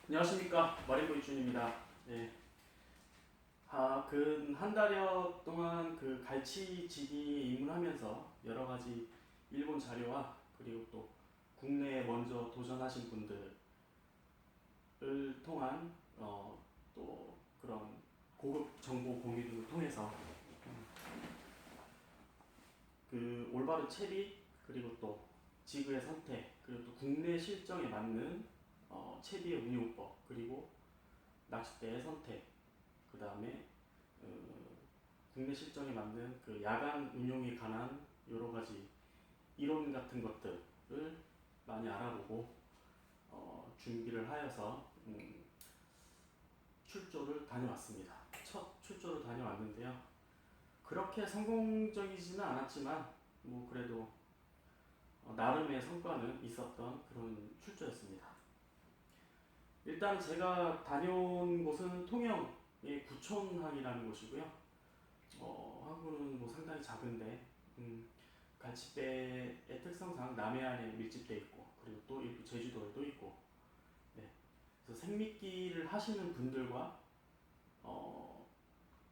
안녕하십니까, 마린보 이준입니다. 네. 근 한 달여 동안 그 갈치지기에 입문하면서 여러 가지 일본 자료와 그리고 또 국내에 먼저 도전하신 분들을 통한 또 그런 고급 정보 공유 등을 통해서 그 올바른 채비 그리고 또 지그의 선택 그리고 또 국내 실정에 맞는 채비의 운용법 그리고 낚싯대의 선택 그 다음에 국내 실정에 맞는 그 야간 운용에 관한 여러 가지 이론 같은 것들을 많이 알아보고 준비를 하여서 출조를 다녀왔습니다. 첫 출조를 다녀왔는데요. 그렇게 성공적이지는 않았지만 뭐 그래도 나름의 성과는 있었던 그런 출조였습니다. 일단 제가 다녀온 곳은 통영의 구촌항이라는 곳이고요. 항구는 뭐 상당히 작은데 갈치배의 특성상 남해안에 밀집돼 있고 그리고 또 일부 제주도에도 있고 네. 그래서 생미끼를 하시는 분들과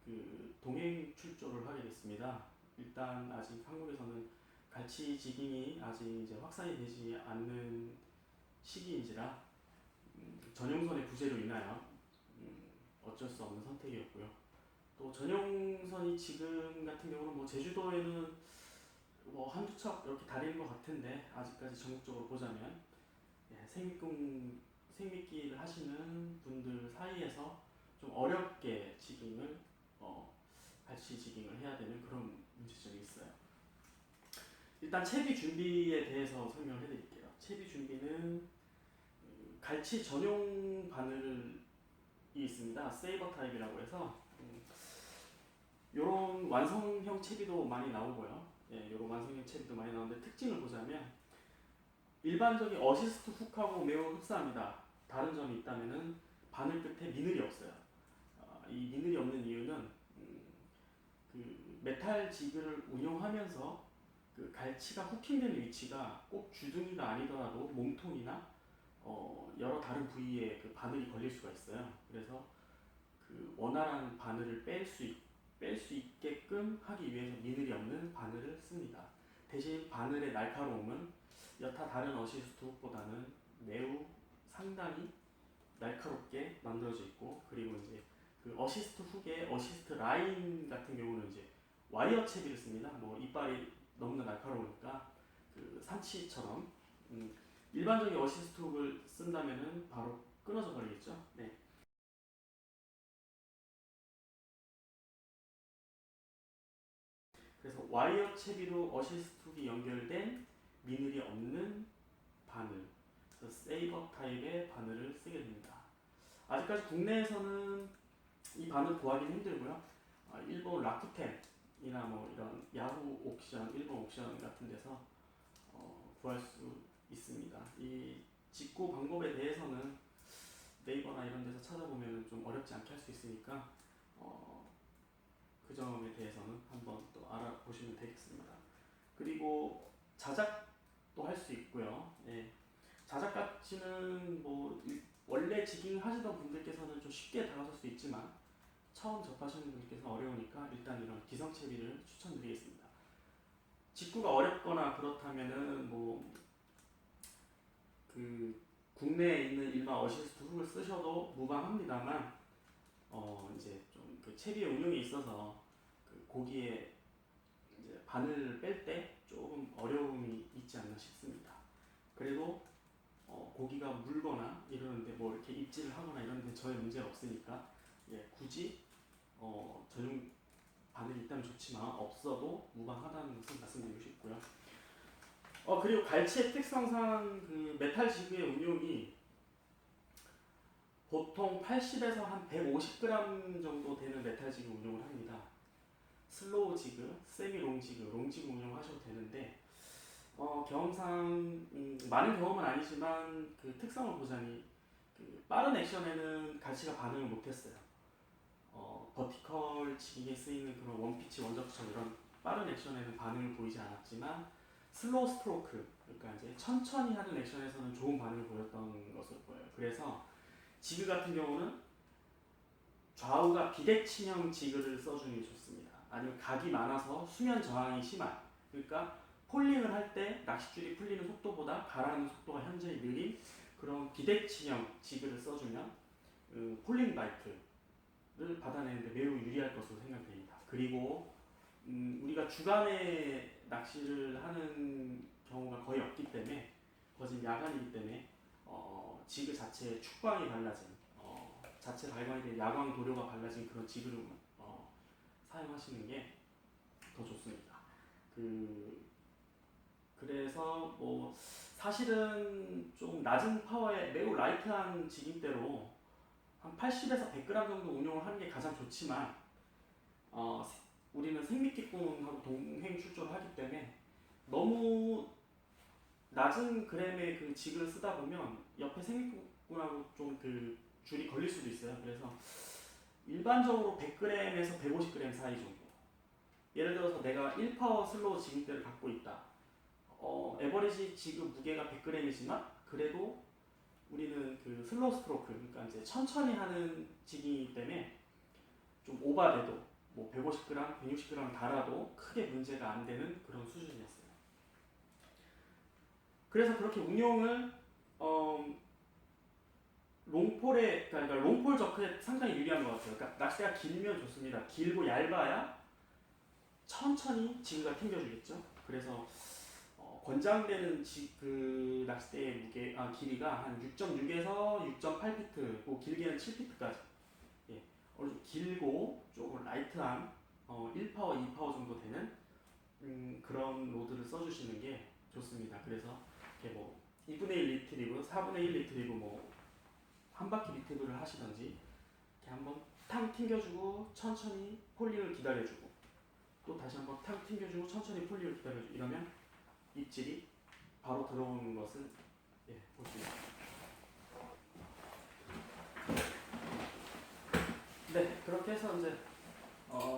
그 동행 출조를 하게 됐습니다. 일단 아직 한국에서는 갈치 지깅이 아직 이제 확산이 되지 않는 시기인지라 전용선의 부재로 인하여 어쩔 수 없는 선택이었고요. 또 전용선이 지금 같은 경우는 뭐 제주도에는 뭐 한두 척 이렇게 다니는 것 같은데 아직까지 전국적으로 보자면 생미끼를 하시는 분들 사이에서 좀 어렵게 지깅을 갈치 지깅을 해야 되는 그런 문제점이 있어요. 일단 채비 준비에 대해서 설명을 해드릴게요. 채비 준비는 갈치 전용 바늘이 있습니다. 세이버 타입이라고 해서 이런 완성형 채비도 많이 나오고요. 이런 완성형 채비도 많이 나오는데 특징을 보자면 일반적인 어시스트 훅하고 매우 흡사합니다. 다른 점이 있다면은 바늘 끝에 미늘이 없어요. 이 미늘이 없는 이유는 그 메탈 지그를 운용하면서 그 갈치가 후킹되는 위치가 꼭 주둥이가 아니더라도 몸통이나 여러 다른 부위에 그 바늘이 걸릴 수가 있어요. 그래서 그 원활한 바늘을 뺄 수 있게끔 하기 위해서 미늘이 없는 바늘을 씁니다. 대신 바늘의 날카로움은 여타 다른 어시스트 훅보다는 매우 상당히 날카롭게 만들어져 있고 그리고 이제 그 어시스트 훅의 어시스트 라인 같은 경우는 이제 와이어 채비를 씁니다. 뭐 이빨이 너무나 날카로우니까 그 삼치처럼 일반적인 어시스트 훅을 쓴다면은 바로 끊어져 버리겠죠. 네. 그래서 와이어 채비로 어시스트 훅이 연결된 미늘이 없는 바늘, 세이버 타입의 바늘을 쓰게 됩니다. 아직까지 국내에서는 이 바늘 구하기는 힘들고요. 일본 라쿠텐이나 뭐 이런 야후 옥션, 일본 옥션 같은 데서 구할 수 있습니다. 이 직구 방법에 대해서는 네이버나 이런 데서 찾아보면 좀 어렵지 않게 할 수 있으니까 그 점에 대해서는 한번 또 알아보시면 되겠습니다. 그리고 자작도 할 수 있고요. 자작같이는 뭐 원래 지깅 하시던 분들께서는 좀 쉽게 다가설 수 있지만 처음 접하시는 분들께서는 어려우니까 일단 이런 기성채비를 추천드리겠습니다. 직구가 어렵거나 그렇다면은 뭐 그 국내에 있는 일반 어시스트 훅을 쓰셔도 무방합니다만 이제 좀 그 채비의 운용에 있어서 그 고기에 이제 바늘을 뺄 때 조금 어려움이 있지 않나 싶습니다. 그래도 고기가 물거나 이러는데 뭐 이렇게 입질을 하거나 이러는데 전혀 문제가 없으니까 굳이 전용 바늘이 있다면 좋지만 없어도 무방하다는 것을 말씀드리고 싶고요. 그리고 갈치의 특성상 그 메탈 지그의 운용이 보통 80에서 한 150g 정도 되는 메탈 지그 운용을 합니다. 슬로우 지그, 세미 롱 지그, 롱 지그 운용하셔도 되는데 경험상 많은 경험은 아니지만 그 특성을 보자니 그 빠른 액션에는 갈치가 반응을 못했어요. 버티컬 치기에 쓰이는 그런 원피치 원접점 이런 빠른 액션에는 반응을 보이지 않았지만 슬로우 스트로크 그러니까 이제 천천히 하는 액션에서는 좋은 반응을 보였던 것으로 보여요. 그래서 지그 같은 경우는 좌우가 비대칭형 지그를 써주는 게 좋습니다. 아니면 각이 많아서 수면 저항이 심한 그러니까 폴링을 할 때 낚싯줄이 풀리는 속도보다 가라앉는 속도가 현저히 느린 그런 비대칭형 지그를 써주면 폴링 바이트를 받아내는데 매우 유리할 것으로 생각됩니다. 그리고 우리가 주간에 낚시를 하는 경우가 거의 없기 때문에 거진 야간이기 때문에 지그 자체에 축광이 발라진 자체 발광이 된 야광 도료가 발라진 그런 지그를 사용하시는 게 더 좋습니다. 그래서 뭐 사실은 좀 낮은 파워에 매우 라이트한 지깅대로 한 80에서 100g 정도 운용을 하는 게 가장 좋지만 우리는 생미끼꾼하고 동행 출조를 하기 때문에 너무 낮은 그램의 그 지그를 쓰다 보면 옆에 생미꾼하고 좀 그 줄이 걸릴 수도 있어요. 그래서 일반적으로 100g에서 150g 사이 정도. 예를 들어서 내가 1파워 슬로우 지깅대를 갖고 있다. 에버리지 지그 무게가 100g이지만 그래도 우리는 그 슬로우 스트로크 그러니까 이제 천천히 하는 지깅이기 때문에 좀 오바돼도 뭐 150g, 160g 달아도 크게 문제가 안 되는 그런 수준이었어요. 그래서 그렇게 운용을 롱폴에 그러니까 롱폴 저크에 상당히 유리한 것 같아요. 그러니까 낚싯대가 길면 좋습니다. 길고 얇아야 천천히 지그가 튕겨주겠죠. 그래서 권장되는 그 낚싯대의 길이가 한 6.6에서 6.8피트, 뭐 길게는 7피트까지. 예, 길고 조금 라이트한 1파워, 2파워 정도 되는 그런 로드를 써주시는 게 좋습니다. 그래서 이렇게 뭐 2분의 1 리트리브, 4분의 1 리트리브 뭐 한 바퀴 리트브를 하시던지 이렇게 한번 탕 튕겨주고 천천히 폴링을 기다려주고 또 다시 한번 탕 튕겨주고 천천히 폴링을 기다려주고 이러면 입질이 바로 들어오는 것을 볼 수 있습니다. 네, 그렇게 해서 이제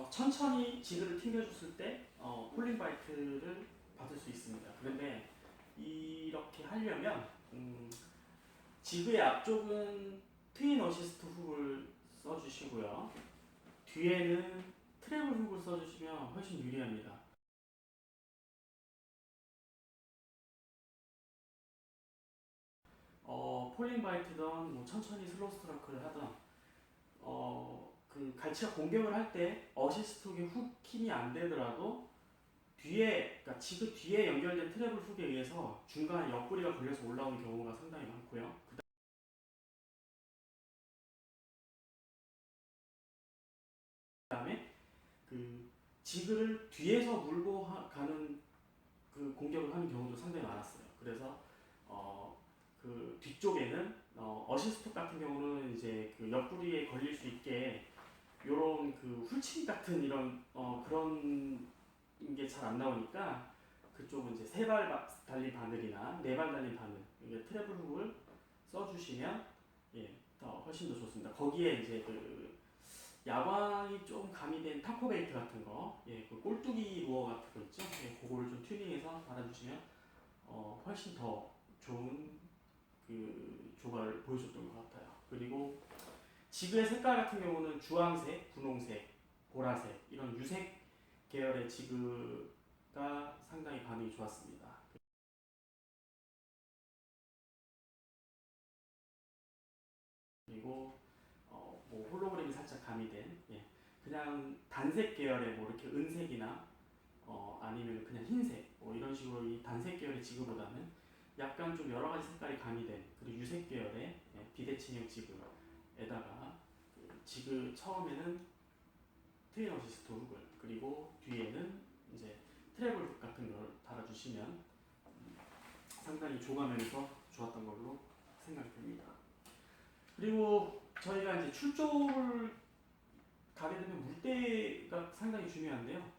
천천히 지그를 튕겨줬을 때 폴링 바이트를 받을 수 있습니다. 그런데 이렇게 하려면 지그의 앞쪽은 트윈 어시스트 훅을 써주시고요. 뒤에는 트래블 훅을 써주시면 훨씬 유리합니다. 폴링 바이트든 뭐 천천히 슬로우 스트로크를 하든 그 갈치가 공격을 할 때 어시스트 훅의 훅 힘이 안 되더라도 뒤에 그러니까 지그 뒤에 연결된 트래블 훅에 의해서 중간에 옆구리가 걸려서 올라오는 경우가 상당히 많고요. 그 다음에 그 지그를 뒤에서 물고 가는 그 공격을 하는 경우도 상당히 많았어요. 그래서 그 뒤쪽에는 어시스트 같은 경우는 이제 그 옆구리에 걸릴 수 있게 요런 그 훌칭 같은 이런 그런 게 잘 안 나오니까 그쪽은 이제 세 발 달린 바늘이나 네 발 달린 바늘 이게 트래블 훅을 써주시면 더 훨씬 더 좋습니다. 거기에 이제 그 야광이 좀 가미된 타코베이트 같은 거, 그 꼴뚜기 루어 같은 거 있죠? 그거를 좀 튜닝해서 달아주시면 훨씬 더 좋은 그 조과를 보여줬던 것 같아요. 그리고 지그의 색깔 같은 경우는 주황색, 분홍색, 보라색 이런 유색 계열의 지그가 상당히 반응이 좋았습니다. 그리고 뭐 홀로그램이 살짝 가미된 그냥 단색 계열의 뭐 이렇게 은색이나 아니면 그냥 흰색 뭐 이런 식으로 이 단색 계열의 지그보다는 약간 좀 여러 가지 색깔이 가미된 그리고 유색 계열의 비대칭형 지그에다가 그 지그 처음에는 트윈 어시스트 훅을 그리고 뒤에는 이제 트래블 훅 같은 걸 달아주시면 상당히 조감면에서 좋았던 걸로 생각됩니다. 그리고 저희가 이제 출조를 가게 되면 물때가 상당히 중요한데요.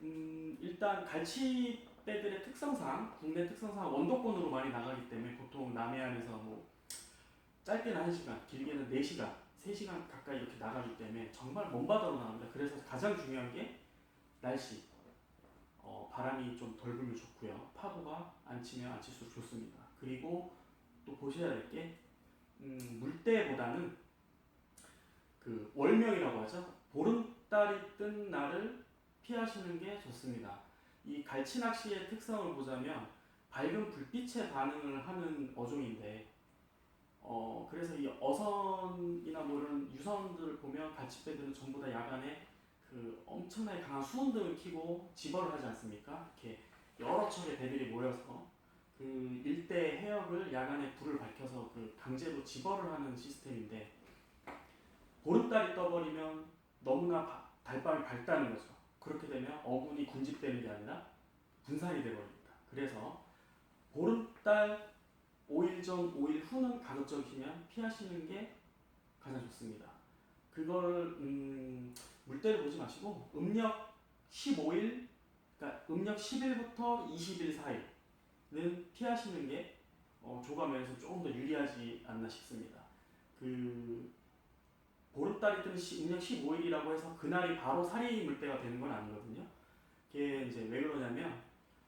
일단 갈치 때들의 특성상 국내 특성상 원도권으로 많이 나가기 때문에 보통 남해안에서 뭐 짧게는 1시간, 길게는 4시간, 3시간 가까이 이렇게 나가기 때문에 정말 먼 바다로 나갑니다. 그래서 가장 중요한 게 날씨, 바람이 좀 덜 불면 좋고요. 파도가 안 치면 안 칠수록 좋습니다. 그리고 또 보셔야 될 게 물때보다는 그 월명이라고 하죠. 보름달이 뜬 날을 피하시는 게 좋습니다. 이 갈치 낚시의 특성을 보자면 밝은 불빛에 반응을 하는 어종인데 그래서 이 어선이나 뭐 이런 유선들을 보면 갈치배들은 전부 다 야간에 그 엄청나게 강한 수온등을 켜고 집어를 하지 않습니까? 이렇게 여러 척의 배들이 모여서 그 일대 해역을 야간에 불을 밝혀서 그 강제로 집어를 하는 시스템인데 보름달이 떠버리면 너무나 달밤이 밝다는 거죠. 그렇게 되면 어군이 군집되는 게 아니라 분산이 되버립니다. 그래서 보름달 5일 전, 5일 후는 가급적이면 피하시는 게 가장 좋습니다. 그걸 물때를 보지 마시고 음력 15일, 그러니까 음력 10일부터 20일 사이는 피하시는 게 조감에서 조금 더 유리하지 않나 싶습니다. 그 보름달이 뜨는 음력 15일이라고 해서 그날이 바로 살이 물때가 되는 건 아니거든요. 그게 이제 왜 그러냐면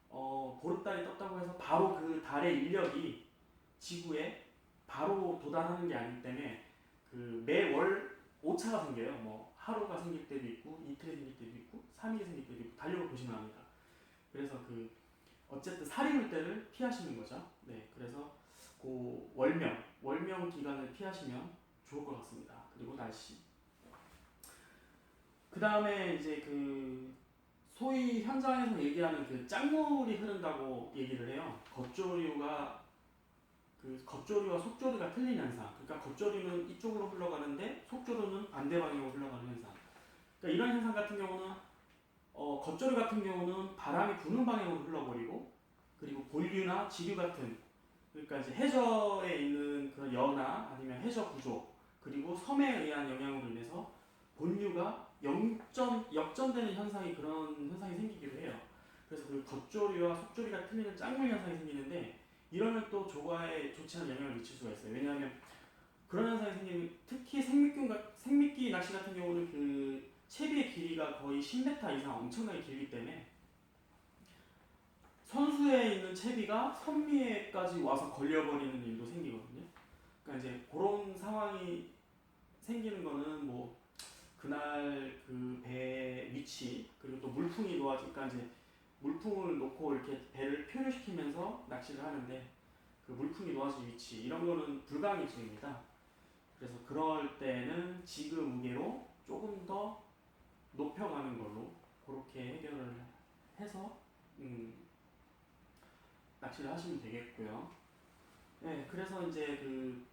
보름달이 떴다고 해서 바로 그 달의 인력이 지구에 바로 도달하는 게 아니기 때문에 그 매월 오차가 생겨요. 뭐 하루가 생길 때도 있고 이틀이 생길 때도 있고 3일이 생길 때도 있고 달력을 보시면 합니다. 그래서 그 어쨌든 살이물 때를 피하시는 거죠. 네, 그래서 그 월명 기간을 피하시면 좋을 것 같습니다. 그리고 날씨. 그 다음에 이제 그 소위 현장에서 얘기하는 그 짱물이 흐른다고 얘기를 해요. 겉조류와 속조류가 틀린 현상. 그러니까 겉조류는 이쪽으로 흘러가는데 속조류는 반대 방향으로 흘러가는 현상. 그러니까 이런 현상 같은 경우는 겉조류 같은 경우는 바람이 부는 방향으로 흘러버리고 그리고 본류나 지류 같은 그러니까 이제 해저에 있는 그런 여나 아니면 해저 구조 그리고 섬에 의한 영향으로 인해서 본류가 역전되는 현상이 그런 현상이 생기기도 해요. 그래서 그 겉조류와 속조류가 틀리는 짱물 현상이 생기는데 이러면 또 조과에 좋지 않은 영향을 미칠 수가 있어요. 왜냐하면 그런 현상이 생기면 특히 생미끼 낚시 같은 경우는 그 채비의 길이가 거의 10m 이상 엄청나게 길기 때문에 선수에 있는 채비가 선미에까지 와서 걸려버리는 일도 생기거든요. 그러니까 이제 그런 상황이 생기는 거는 뭐 그날 그 배 위치 그리고 또 물풍이 놓아지니까 이제 물풍을 놓고 이렇게 배를 표류시키면서 낚시를 하는데 그 물풍이 놓아진 위치 이런 거는 불가항력입니다. 그래서 그럴 때는 지그 무게로 조금 더 높여가는 걸로 그렇게 해결을 해서 낚시를 하시면 되겠고요. 네, 그래서 이제 그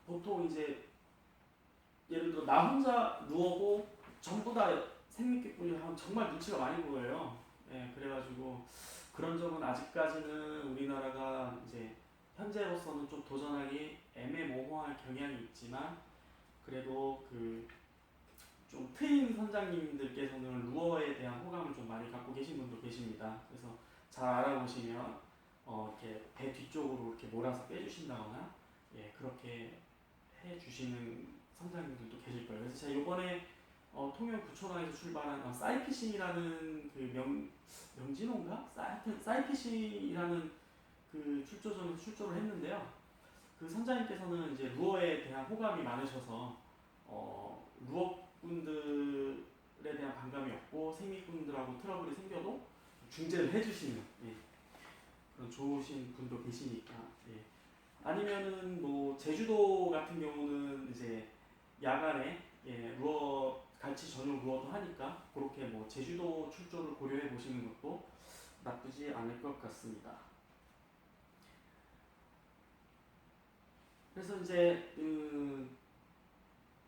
보통 이제 예를 들어 나 혼자 누워고 전부 다 생미끼꾼이 하면 정말 눈치가 많이 보여요. 네, 그래가지고 그런 점은 아직까지는 우리나라가 이제 현재로서는 좀 도전하기 애매모호한 경향이 있지만 그래도 그 좀 트인 선장님들께서는 루어에 대한 호감을 좀 많이 갖고 계신 분도 계십니다. 그래서 잘 알아보시면 이렇게 배 뒤쪽으로 이렇게 몰아서 빼주신다거나 예 그렇게 해주시는 선장님들도 계실 거예요. 그래서 제가 이번에 통영 부천항에서 출발한 사이피싱이라는 그 명진호인가? 하여튼 사이피싱이라는 그 출조전에서 출조를 했는데요. 그 선장님께서는 이제 루어에 대한 호감이 많으셔서 루어꾼들에 대한 반감이 없고 생미꾼들하고 트러블이 생겨도 중재를 해주시는 예, 그런 좋으신 분도 계시니까 예. 아니면은 뭐 제주도 같은 경우는 이제 야간에 예, 루어 갈치 전용 루어도 하니까 그렇게 뭐 제주도 출조를 고려해 보시는 것도 나쁘지 않을 것 같습니다. 그래서 이제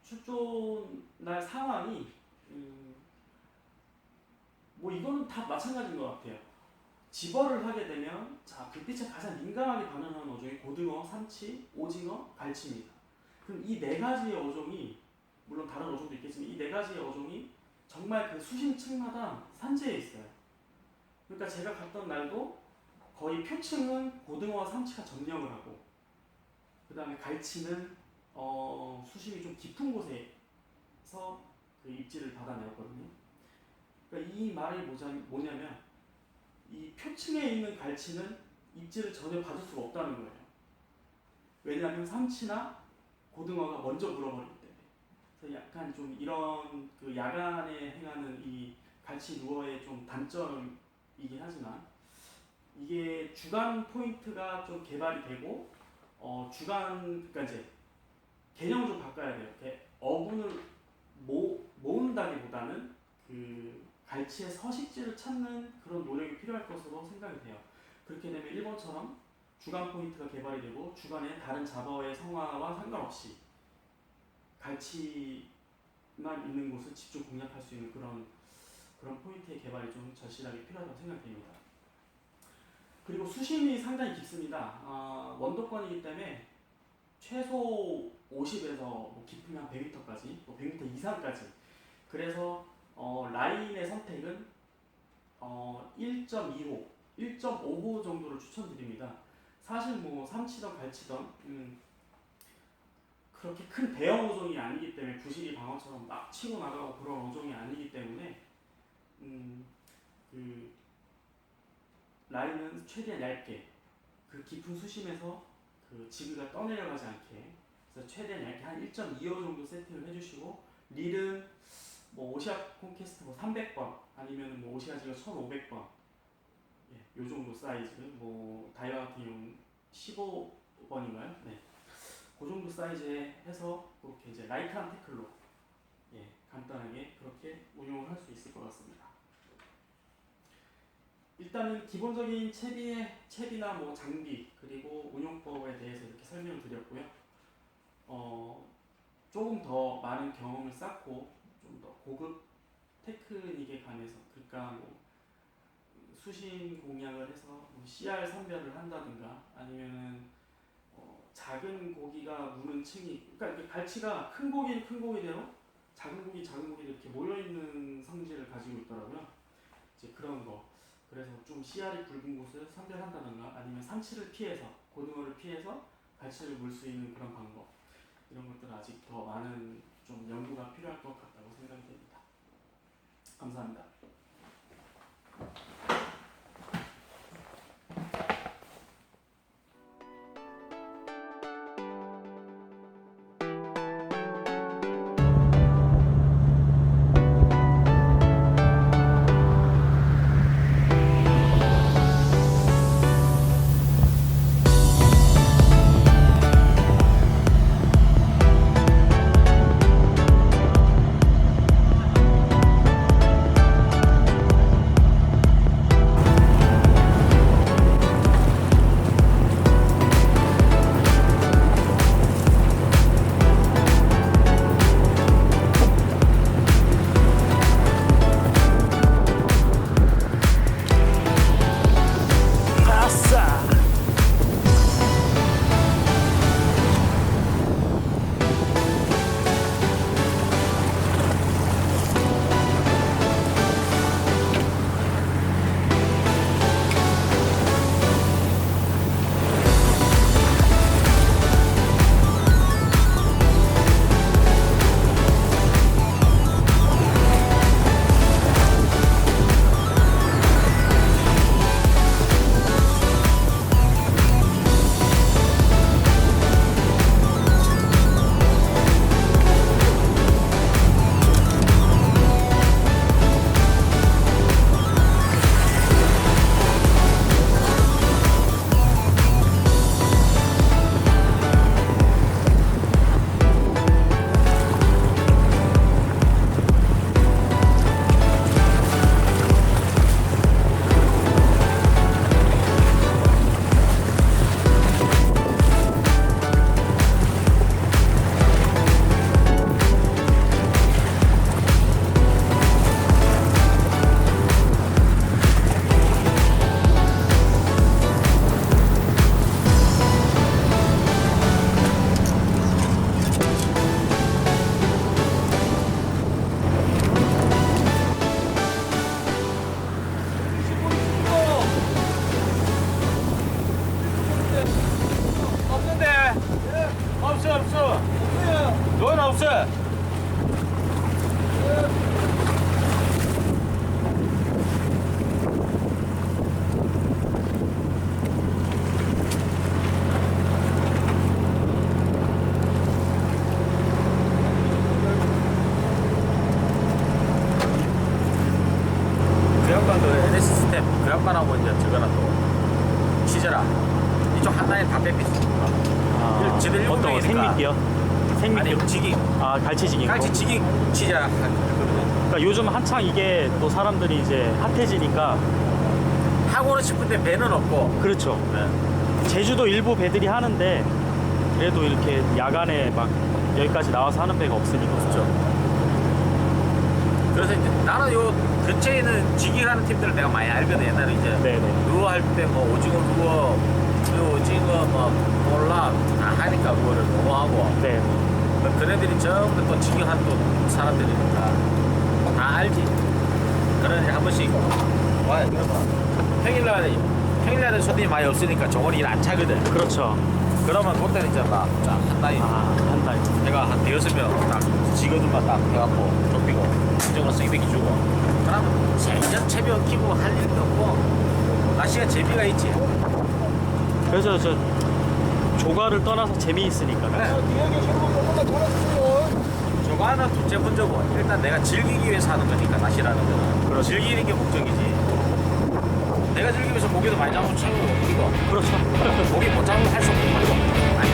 출조 날 상황이 뭐 이거는 다 마찬가지인 것 같아요. 집어를 하게 되면 자 불빛에 가장 민감하게 반응하는 어종이 고등어, 삼치, 오징어, 갈치입니다. 그럼 이 네 가지의 어종이 물론 다른 어종도 있겠지만 이 네 가지의 어종이 정말 그 수심층마다 산재해 있어요. 그러니까 제가 갔던 날도 거의 표층은 고등어와 삼치가 점령을 하고, 그 다음에 갈치는 수심이 좀 깊은 곳에서 그 입질을 받아내었거든요. 그러니까 이 말이 뭐냐면 이 표층에 있는 갈치는 입질을 전혀 받을 수가 없다는 거예요. 왜냐하면 삼치나 고등어가 먼저 물어버리기 때문에. 그래서 약간 좀 이런 그 야간에 행하는 이 갈치 루어의 좀 단점이긴 하지만, 이게 주간 포인트가 좀 개발이 되고 그러니까 이제 개념을 좀 바꿔야 돼요. 이렇게 어군을 모은다기보다는 그 갈치의 서식지를 찾는 그런 노력이 필요할 것으로 생각이 돼요. 그렇게 되면 일본처럼 주간 포인트가 개발이 되고 주간에 다른 잡어의 성화와 상관없이 갈치만 있는 곳을 집중 공략할 수 있는 그런 포인트의 개발이 좀 절실하게 필요하다고 생각됩니다. 그리고 수심이 상당히 깊습니다. 원도권이기 때문에 최소 50에서 뭐 깊으면 한 100m까지, 뭐 100m 이상까지. 그래서 라인의 선택은 1.2호, 1.5호 정도를 추천드립니다. 사실 뭐 삼치던 갈치던 그렇게 큰 대형 어종이 아니기 때문에, 부시리 방어처럼 막 치고 나가고 그런 어종이 아니기 때문에 그 라인은 최대한 얇게, 그 깊은 수심에서 그 지그가 떠내려가지 않게, 그래서 최대한 얇게 한 1.25 정도 세팅을 해주시고, 릴은 뭐 오시아 콘퀘스트 뭐 300번 아니면 뭐 오시아 지그 1500번, 예, 요 정도 사이즈, 뭐 다이와 같은 경우는 15번인가요? 네, 그 정도 사이즈에 해서 그렇게 이제 라이트한 태클로, 예, 간단하게 그렇게 운용을 할 수 있을 것 같습니다. 일단은 기본적인 채비나 뭐 장비 그리고 운용법에 대해서 이렇게 설명을 드렸고요. 조금 더 많은 경험을 쌓고 좀 더 고급 테크닉에 관해서, 그러니까 뭐 수심 공략을 해서 뭐 CR 선별을 한다든가, 아니면은 작은 고기가 무는 층이, 그러니까 갈치가 큰 고기는 큰 고기대로 작은 고기대로 이렇게 모여 있는 성질을 가지고 있더라고요. 이제 그런 거. 그래서 좀 CR이 굵은 곳을 선별한다든가, 아니면 삼치를 피해서, 고등어를 피해서 갈치를 물 수 있는 그런 방법, 이런 것들은 아직 더 많은 좀 연구가 필요할 것 같다고 생각이 됩니다. 감사합니다. 없어. 없어요. 너는 없어. 그양반도 NS 시스템 그양반하고 이제 저거랑 또 취재라 이쪽 한 라인 다 뺏겼어. 아, 지들 일곱 어떤 명이니까. 생미끼요? 생미끼. 아니 지기 아, 갈치지기. 깔치 지기 취재라 하거든요. 그러니까 요즘 한창 이게 또 사람들이 이제 핫해지니까. 하고는 싶은데 배는 없고. 그렇죠. 네. 제주도 일부 배들이 하는데 그래도 이렇게 야간에 막 여기까지 나와서 하는 배가 없으니까. 그렇죠. 그래서 이제 나는 요 근처에 있는 지기하는 팀들을 내가 많이 알거든. 옛날에 이제 네네. 루어 할 때 뭐 오징어 루어, 요 오징어 뭐 몰라 다 하니까 그거를 농어하고 네. 그네들이 전부 또 지기한 또 사람들이니까 다 알지. 그러니 한 번씩 와요. 평일날에 손님이 많이 없으니까 정원이 일 안 차거든. 그렇죠. 그러면 그때는 이제 막한 달이 아, 한 달. 내가 한 대여섯 명 딱 직원들만 딱 해갖고 좁히고 인정을 쓰기백기 주고 그러면 생전 채비어 키고 할 일도 없고 날씨가 재미가 있지. 그래서 저 조가를 떠나서 재미있으니까. 그래. 저거 하나 둘째 문제고 일단 내가 즐기기 위해서 하는 거니까 낚시라는 거는 그렇죠. 즐기는 게 목적이지. 내가 즐기기 위해서 고기도 많이 잡으면 최고 목이고 그렇죠. 고기 못 잡으면 할 수 없는 거고. 아니